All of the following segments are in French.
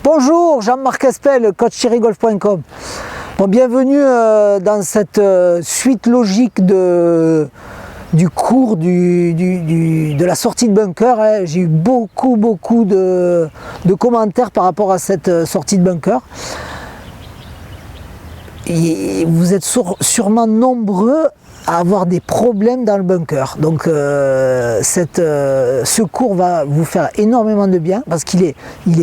Bonjour, Jean-Marc Espel, coach-golf.com. Bon, bienvenue dans cette suite logique du cours de la sortie de bunker. Hein. J'ai eu beaucoup de commentaires par rapport à cette sortie de bunker. Et vous êtes sûrement nombreux à avoir des problèmes dans le bunker. Donc ce cours va vous faire énormément de bien parce qu'il est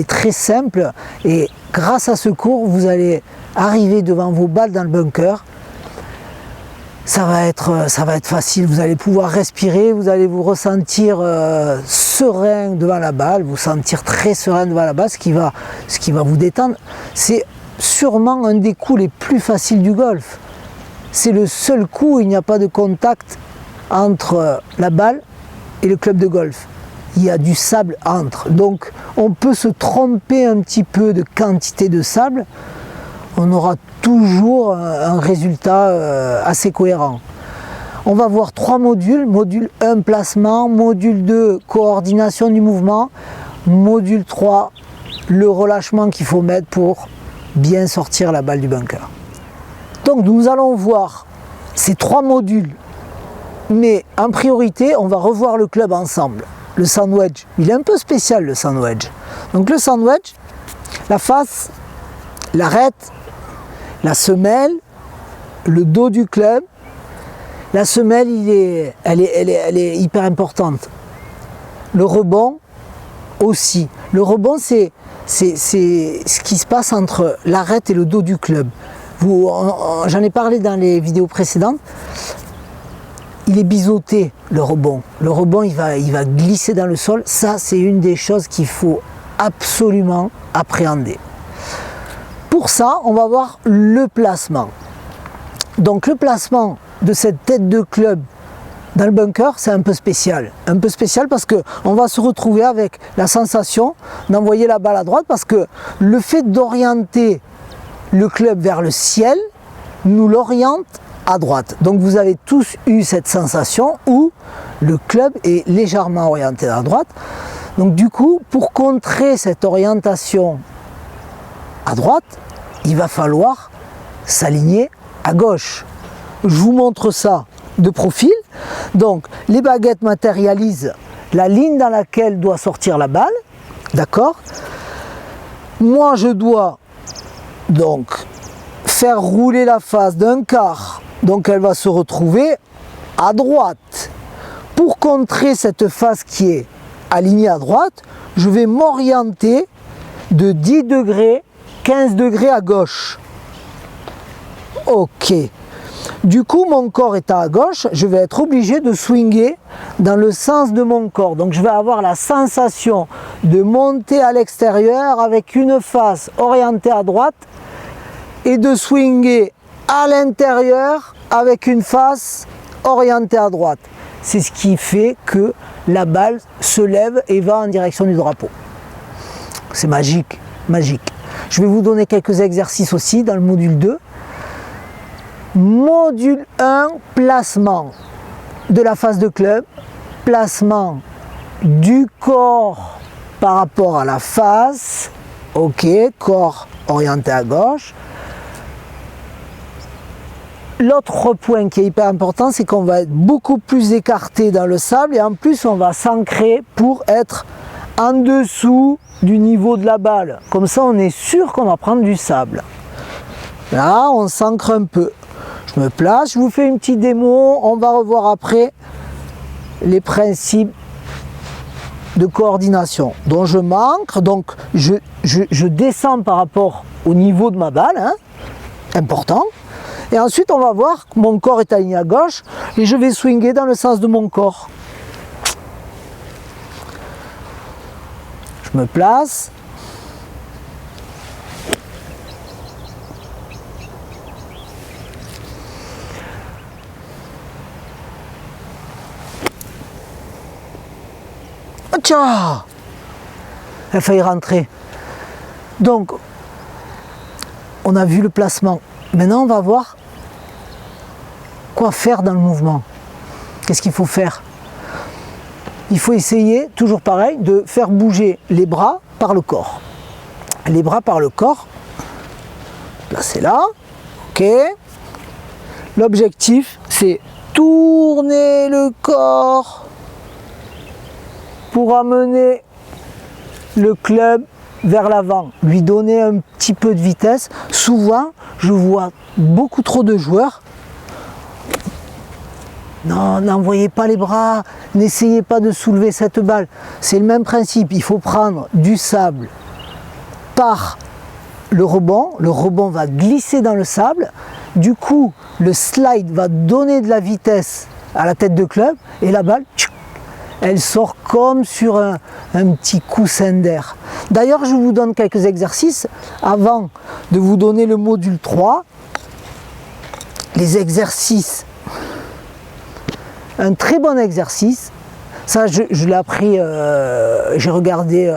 très simple et grâce à ce cours, vous allez arriver devant vos balles dans le bunker. Ça va être facile, vous allez pouvoir respirer, vous allez vous ressentir serein devant la balle, vous sentir très serein devant la balle, ce qui va vous détendre. C'est sûrement un des coups les plus faciles du golf. C'est le seul coup où il n'y a pas de contact entre la balle et le club de golf. Il y a du sable entre. Donc on peut se tromper un petit peu de quantité de sable. On aura toujours un résultat assez cohérent. On va voir 3 modules. Module 1, placement. Module 2, coordination du mouvement. Module 3, le relâchement qu'il faut mettre pour bien sortir la balle du bunker. Donc nous allons voir ces 3 modules, mais en priorité on va revoir le club ensemble. Le sand wedge, il est un peu spécial le sand wedge. Donc le sand wedge, la face, l'arête, la semelle, le dos du club. La semelle elle est hyper importante. Le rebond aussi. Le rebond c'est ce qui se passe entre l'arête et le dos du club. J'en ai parlé dans les vidéos précédentes, il est biseauté le rebond. Le rebond il va glisser dans le sol, ça c'est une des choses qu'il faut absolument appréhender. Pour ça, on va voir le placement. Donc le placement de cette tête de club dans le bunker, c'est un peu spécial. Un peu spécial parce qu'on va se retrouver avec la sensation d'envoyer la balle à droite parce que le fait d'orienter le club vers le ciel nous l'oriente à droite. Donc vous avez tous eu cette sensation où le club est légèrement orienté à droite. Donc du coup, pour contrer cette orientation à droite, il va falloir s'aligner à gauche. Je vous montre ça de profil. Donc les baguettes matérialisent la ligne dans laquelle doit sortir la balle. D'accord ? Moi je dois donc faire rouler la face d'un quart, donc elle va se retrouver à droite. Pour contrer cette face qui est alignée à droite, je vais m'orienter de 10 degrés, 15 degrés à gauche. Ok. Du coup, mon corps étant à gauche, je vais être obligé de swinger dans le sens de mon corps. Donc je vais avoir la sensation de monter à l'extérieur avec une face orientée à droite et de swinger à l'intérieur avec une face orientée à droite. C'est ce qui fait que la balle se lève et va en direction du drapeau. C'est magique, magique. Je vais vous donner quelques exercices aussi dans le module 2. Module 1, placement de la face de club, placement du corps par rapport à la face. Ok, corps orienté à gauche. L'autre point qui est hyper important, c'est qu'on va être beaucoup plus écarté dans le sable et en plus on va s'ancrer pour être en dessous du niveau de la balle. Comme ça on est sûr qu'on va prendre du sable. Là on s'ancre un peu. Je me place, je vous fais une petite démo, on va revoir après les principes de coordination. Donc je m'ancre, donc je descends par rapport au niveau de ma balle, hein, important. Et ensuite, on va voir que mon corps est aligné à gauche et je vais swinger dans le sens de mon corps. Je me place. Tcha! Elle a failli rentrer. Donc, on a vu le placement. Maintenant, on va voir quoi faire dans le mouvement. Qu'est-ce qu'il faut faire? Il faut essayer, toujours pareil, de faire bouger les bras par le corps. les bras par le corps. Placez là. Ok. L'objectif, c'est tourner le corps pour amener le club vers l'avant, lui donner un petit peu de vitesse. Souvent, je vois beaucoup trop de joueurs. Non, n'envoyez pas les bras, n'essayez pas de soulever cette balle. C'est le même principe, il faut prendre du sable par le rebond va glisser dans le sable, du coup le slide va donner de la vitesse à la tête de club et la balle, elle sort comme sur un petit coussin d'air. D'ailleurs, je vous donne quelques exercices avant de vous donner le module 3. Les exercices, un très bon exercice, ça je l'ai appris, j'ai regardé,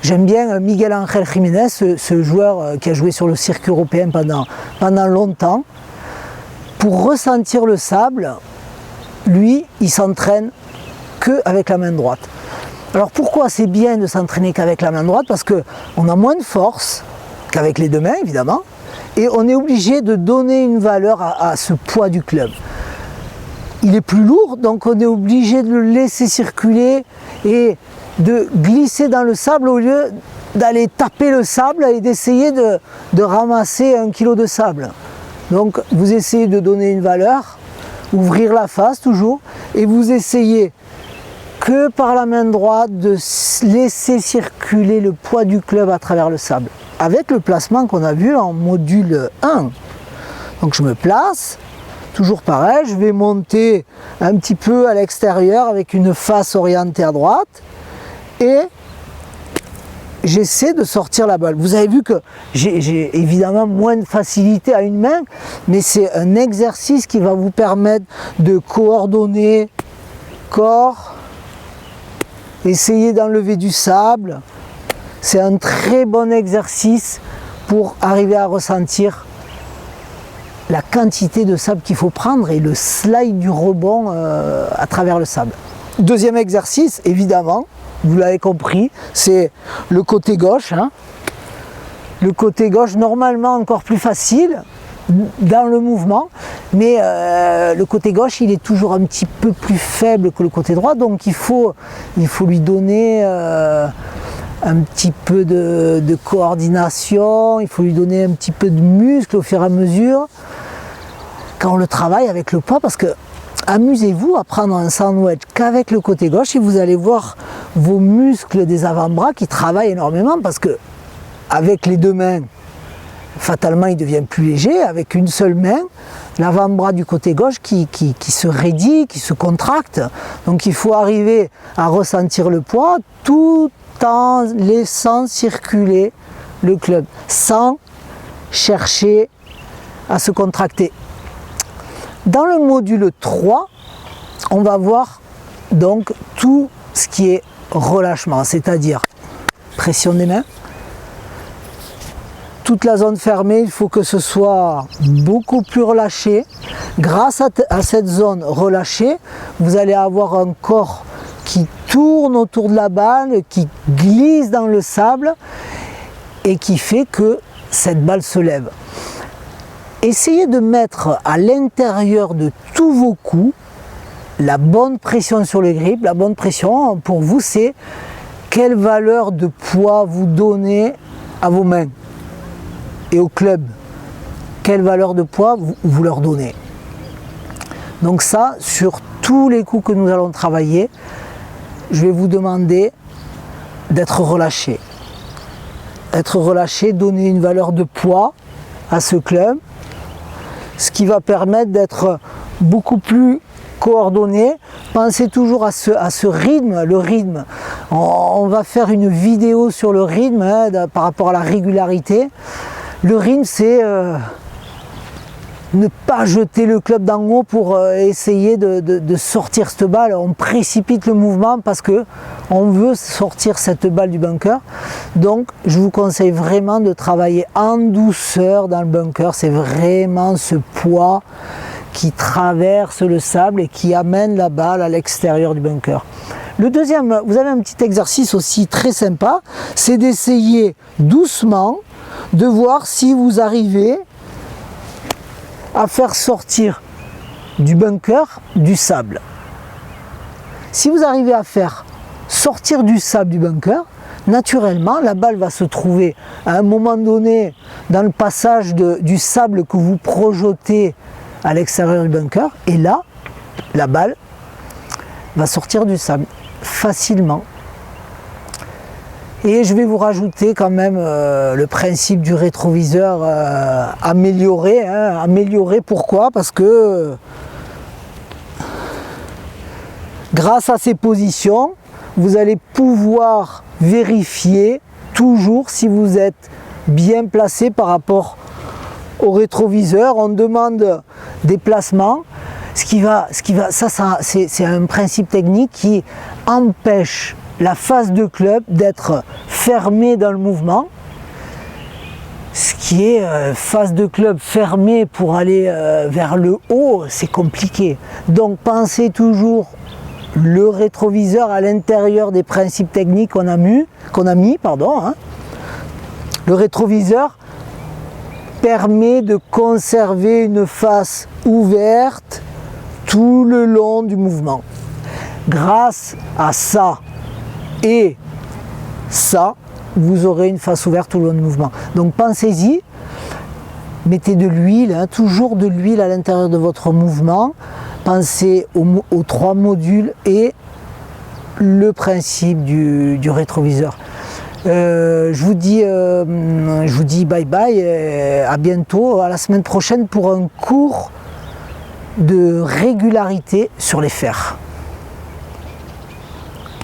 j'aime bien Miguel Ángel Jiménez, ce joueur qui a joué sur le circuit européen pendant longtemps. Pour ressentir le sable, lui, il s'entraîne qu'avec la main droite. Alors pourquoi c'est bien de s'entraîner qu'avec la main droite? Parce qu'on a moins de force qu'avec les deux mains, évidemment, et on est obligé de donner une valeur à ce poids du club. Il est plus lourd, donc on est obligé de le laisser circuler et de glisser dans le sable au lieu d'aller taper le sable et d'essayer de ramasser 1 kilo de sable. Donc vous essayez de donner une valeur, ouvrir la face toujours, et vous essayez que par la main droite de laisser circuler le poids du club à travers le sable. Avec le placement qu'on a vu en module 1. Donc je me place. Toujours pareil, je vais monter un petit peu à l'extérieur avec une face orientée à droite et j'essaie de sortir la balle. Vous avez vu que j'ai évidemment moins de facilité à une main, mais c'est un exercice qui va vous permettre de coordonner corps, essayer d'enlever du sable. C'est un très bon exercice pour arriver à ressentir la quantité de sable qu'il faut prendre et le slide du rebond à travers le sable. Deuxième exercice, évidemment, vous l'avez compris, c'est le côté gauche. Le côté gauche, normalement encore plus facile dans le mouvement, mais le côté gauche, il est toujours un petit peu plus faible que le côté droit, donc il faut lui donner un petit peu de coordination, il faut lui donner un petit peu de muscle au fur et à mesure quand on le travaille avec le poids, parce que amusez-vous à prendre un sandwich qu'avec le côté gauche et vous allez voir vos muscles des avant-bras qui travaillent énormément, parce que avec les deux mains, fatalement il devient plus léger, avec une seule main, l'avant-bras du côté gauche qui se raidit, qui se contracte, donc il faut arriver à ressentir le poids tout en laissant circuler le club, sans chercher à se contracter. Dans le module 3, on va voir donc tout ce qui est relâchement, c'est-à-dire pression des mains. Toute la zone fermée, il faut que ce soit beaucoup plus relâché. Grâce à cette zone relâchée, vous allez avoir un corps qui tourne autour de la balle, qui glisse dans le sable et qui fait que cette balle se lève. Essayez de mettre à l'intérieur de tous vos coups la bonne pression sur le grip. La bonne pression pour vous, c'est quelle valeur de poids vous donnez à vos mains et au club. Quelle valeur de poids vous leur donnez. Donc ça, sur tous les coups que nous allons travailler, je vais vous demander d'être relâché. Être relâché, donner une valeur de poids à ce club, ce qui va permettre d'être beaucoup plus coordonné. Pensez toujours à ce rythme, le rythme. On va faire une vidéo sur le rythme par rapport à la régularité. Le rythme, c'est ne pas jeter le club d'en haut pour essayer de sortir cette balle. On précipite le mouvement parce que on veut sortir cette balle du bunker. Donc je vous conseille vraiment de travailler en douceur dans le bunker. C'est vraiment ce poids qui traverse le sable et qui amène la balle à l'extérieur du bunker. Le deuxième, vous avez un petit exercice aussi très sympa, c'est d'essayer doucement de voir si vous arrivez à faire sortir du bunker du sable. Si vous arrivez à faire sortir du sable du bunker, naturellement la balle va se trouver à un moment donné dans le passage du sable que vous projetez à l'extérieur du bunker, et là la balle va sortir du sable facilement. Et je vais vous rajouter quand même le principe du rétroviseur amélioré. Amélioré, pourquoi? Parce que grâce à ces positions, vous allez pouvoir vérifier toujours si vous êtes bien placé par rapport au rétroviseur. On demande des placements. Ça c'est un principe technique qui empêche la face de club d'être fermée dans le mouvement. Ce qui est face de club fermée pour aller vers le haut, c'est compliqué. Donc pensez toujours le rétroviseur à l'intérieur des principes techniques qu'on a mis. Le rétroviseur permet de conserver une face ouverte tout le long du mouvement. Grâce à ça et ça, vous aurez une face ouverte tout le long du mouvement. Donc pensez-y, mettez de l'huile, toujours de l'huile à l'intérieur de votre mouvement. Pensez aux 3 modules et le principe du rétroviseur. Je vous dis bye bye, à bientôt, à la semaine prochaine pour un cours de régularité sur les fers.